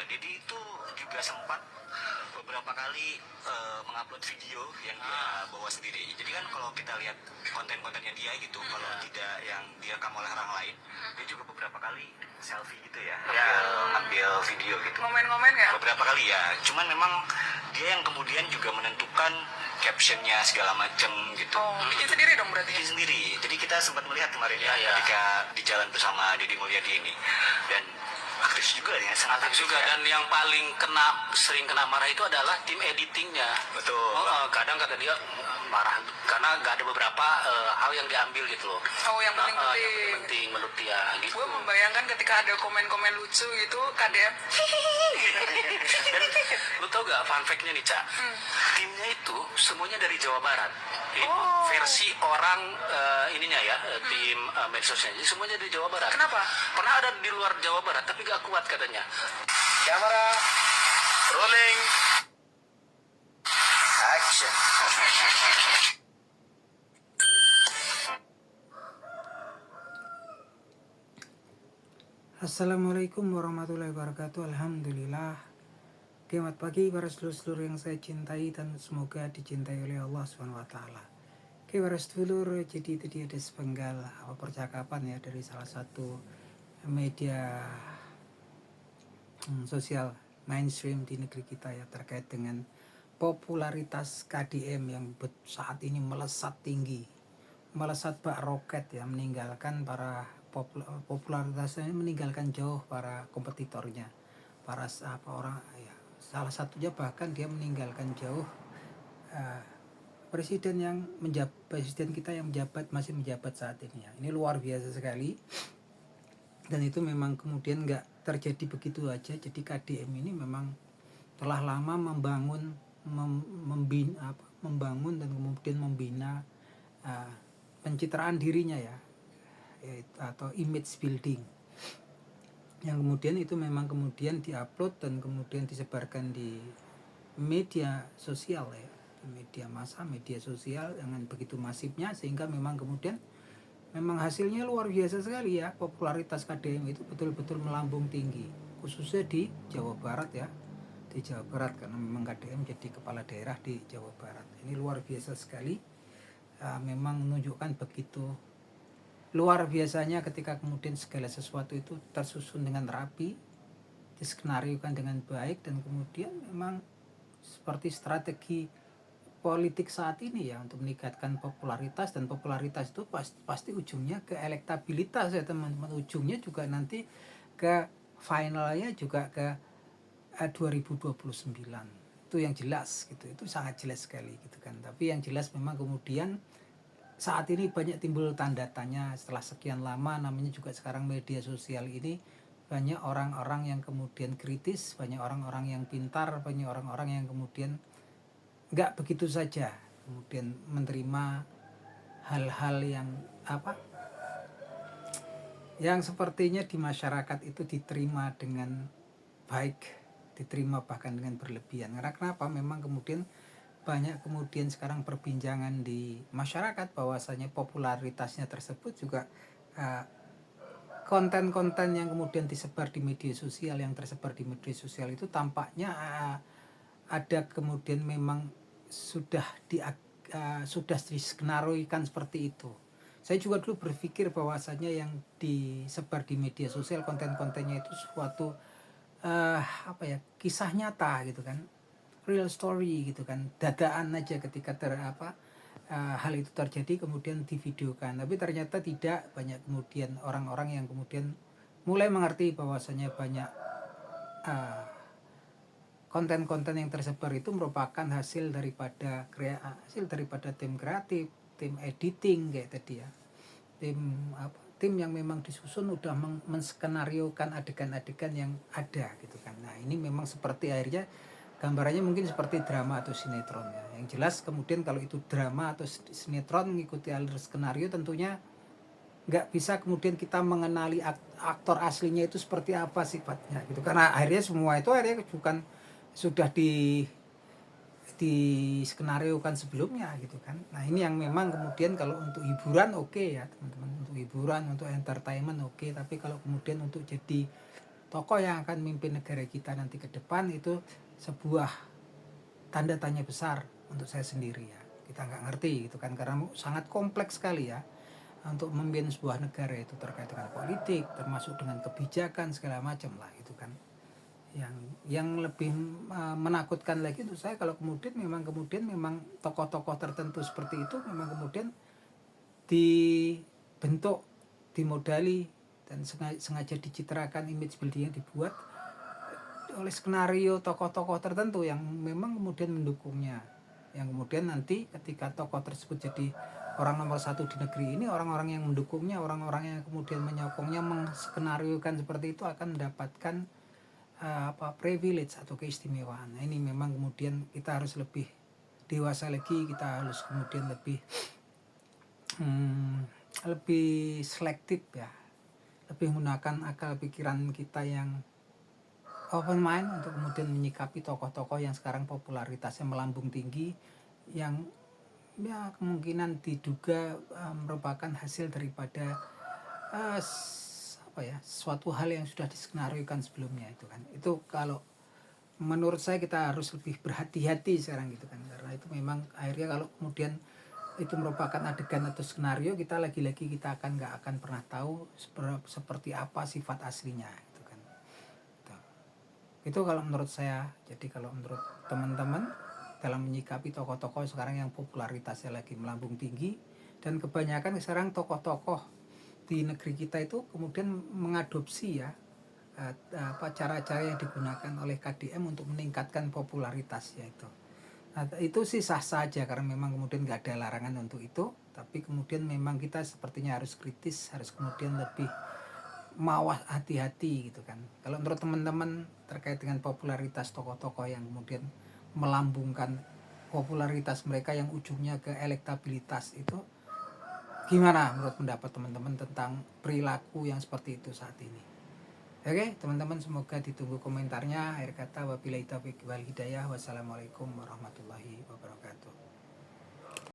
Dedi itu juga sempat beberapa kali mengupload video yang dia bawa sendiri. Jadi kan kalau kita lihat konten-kontennya dia gitu, kalau tidak yang direkam oleh orang lain, dia juga beberapa kali selfie gitu ya, ambil video gitu. Ngomen-ngomen ya? Beberapa kali ya. Cuman memang dia yang kemudian juga menentukan captionnya segala macam gitu. Oh, bikin sendiri dong berarti? Bikin sendiri. Jadi kita sempat melihat kemarin ketika di jalan bersama Deddy Mulyadi ini. Dan aktif juga ya, sangat aktif juga. Dan yang paling sering kena marah itu adalah tim editingnya. Betul. Kadang kata dia marah karena nggak ada beberapa hal yang diambil gitu loh. Oh, yang penting yang penting menurut dia gitu. Gue membayangkan ketika ada komen-komen lucu gitu, KDM Dan lu tau gak fun fact-nya nih, Cak? Timnya itu semuanya dari Jawa Barat. Versi orang ininya ya, tim medsosnya. Jadi semuanya dari Jawa Barat. Kenapa? Pernah ada di luar Jawa Barat tapi gak kuat katanya. Kamera rolling. Action. Assalamualaikum warahmatullahi wabarakatuh. Alhamdulillah. Selamat pagi para sedulur-sedulur yang saya cintai dan semoga dicintai oleh Allah SWT. Oke para sedulur, jadi tadi ada sepenggal percakapan ya dari salah satu media sosial mainstream di negeri kita ya terkait dengan popularitas KDM yang saat ini melesat tinggi, melesat bak roket ya, meninggalkan para popularitasnya, meninggalkan jauh para kompetitornya, para orang ya, salah satunya bahkan dia meninggalkan jauh presiden kita yang masih menjabat saat ini ya. Ini luar biasa sekali, dan itu memang kemudian nggak terjadi begitu aja. Jadi KDM ini memang telah lama membangun dan kemudian membina pencitraan dirinya ya, atau image building, yang kemudian itu memang kemudian diupload dan kemudian disebarkan di media sosial ya, di media massa, media sosial dengan begitu masifnya, sehingga memang kemudian memang hasilnya luar biasa sekali ya. Popularitas KDM itu betul-betul melambung tinggi, khususnya di Jawa Barat ya, di Jawa Barat, karena memang KDM jadi kepala daerah di Jawa Barat. Ini luar biasa sekali, memang menunjukkan begitu luar biasanya ketika kemudian segala sesuatu itu tersusun dengan rapi, diskenariokan dengan baik, dan kemudian memang seperti strategi politik saat ini ya untuk meningkatkan popularitas, dan popularitas itu pasti ujungnya ke elektabilitas ya teman-teman, ujungnya juga nanti ke finalnya juga ke 2029. Itu yang jelas gitu, itu sangat jelas sekali gitu kan. Tapi yang jelas memang kemudian saat ini banyak timbul tanda tanya setelah sekian lama, namanya juga sekarang media sosial ini banyak orang-orang yang kemudian kritis, banyak orang-orang yang pintar, banyak orang-orang yang kemudian nggak begitu saja kemudian menerima hal-hal yang sepertinya di masyarakat itu diterima dengan baik, diterima bahkan dengan berlebihan. Karena kenapa? Memang kemudian banyak kemudian sekarang perbincangan di masyarakat bahwasanya popularitasnya tersebut juga konten-konten yang kemudian disebar di media sosial, yang tersebar di media sosial itu tampaknya ada kemudian memang sudah diskenaroikan seperti itu. Saya juga dulu berpikir bahwasanya yang disebar di media sosial konten-kontennya itu suatu kisah nyata gitu kan, real story gitu kan, dadaan aja ketika hal itu terjadi kemudian divideokan. Tapi ternyata tidak, banyak kemudian orang-orang yang kemudian mulai mengerti bahwasanya banyak konten-konten yang tersebar itu merupakan hasil daripada tim kreatif, tim editing kayak tadi ya, tim yang memang disusun udah menskenariokan adegan-adegan yang ada gitu kan. Nah ini memang seperti akhirnya gambarannya mungkin seperti drama atau sinetron ya. Yang jelas kemudian kalau itu drama atau sinetron mengikuti alur skenario, tentunya nggak bisa kemudian kita mengenali aktor aslinya itu seperti apa sifatnya gitu. Karena akhirnya semua itu bukan sudah di skenariokan sebelumnya gitu kan. Nah ini yang memang kemudian kalau untuk hiburan oke ya teman-teman, untuk hiburan, untuk entertainment oke, tapi kalau kemudian untuk jadi tokoh yang akan memimpin negara kita nanti ke depan itu sebuah tanda tanya besar untuk saya sendiri ya. Kita nggak ngerti gitu kan, karena sangat kompleks sekali ya untuk memimpin sebuah negara itu, terkait dengan politik, termasuk dengan kebijakan segala macam lah itu kan. Yang lebih menakutkan lagi untuk saya kalau kemudian memang tokoh-tokoh tertentu seperti itu memang kemudian dibentuk, dimodali dan sengaja dicitrakan, image buildingnya dibuat oleh skenario tokoh-tokoh tertentu yang memang kemudian mendukungnya, yang kemudian nanti ketika tokoh tersebut jadi orang nomor satu di negeri ini, orang-orang yang mendukungnya, orang-orang yang kemudian menyokongnya, menskenariokan seperti itu akan mendapatkan privilege atau keistimewaan. Nah, ini memang kemudian kita harus lebih dewasa lagi, kita harus kemudian lebih selektif ya, lebih menggunakan akal pikiran kita yang open mind untuk kemudian menyikapi tokoh-tokoh yang sekarang popularitasnya melambung tinggi, yang ya kemungkinan diduga merupakan hasil daripada suatu hal yang sudah diskenariokan sebelumnya itu kan. Itu kalau menurut saya kita harus lebih berhati-hati sekarang gitu kan, karena itu memang akhirnya kalau kemudian itu merupakan adegan atau skenario, kita lagi-lagi kita nggak akan pernah tahu seperti apa sifat aslinya gitu kan. Itu kalau menurut saya. Jadi kalau menurut teman-teman dalam menyikapi tokoh-tokoh sekarang yang popularitasnya lagi melambung tinggi, dan kebanyakan sekarang tokoh-tokoh di negeri kita itu kemudian mengadopsi ya cara-cara yang digunakan oleh KDM untuk meningkatkan popularitasnya itu. Nah, itu sih sah saja karena memang kemudian nggak ada larangan untuk itu, tapi kemudian memang kita sepertinya harus kritis, harus kemudian lebih mawas, hati-hati gitu kan. Kalau menurut teman-teman terkait dengan popularitas tokoh-tokoh yang kemudian melambungkan popularitas mereka yang ujungnya ke elektabilitas itu, gimana menurut pendapat teman-teman tentang perilaku yang seperti itu saat ini? Oke, teman-teman, semoga ditunggu komentarnya. Akhir kata, wabillahi taufiq wal hidayah. Wassalamualaikum warahmatullahi wabarakatuh.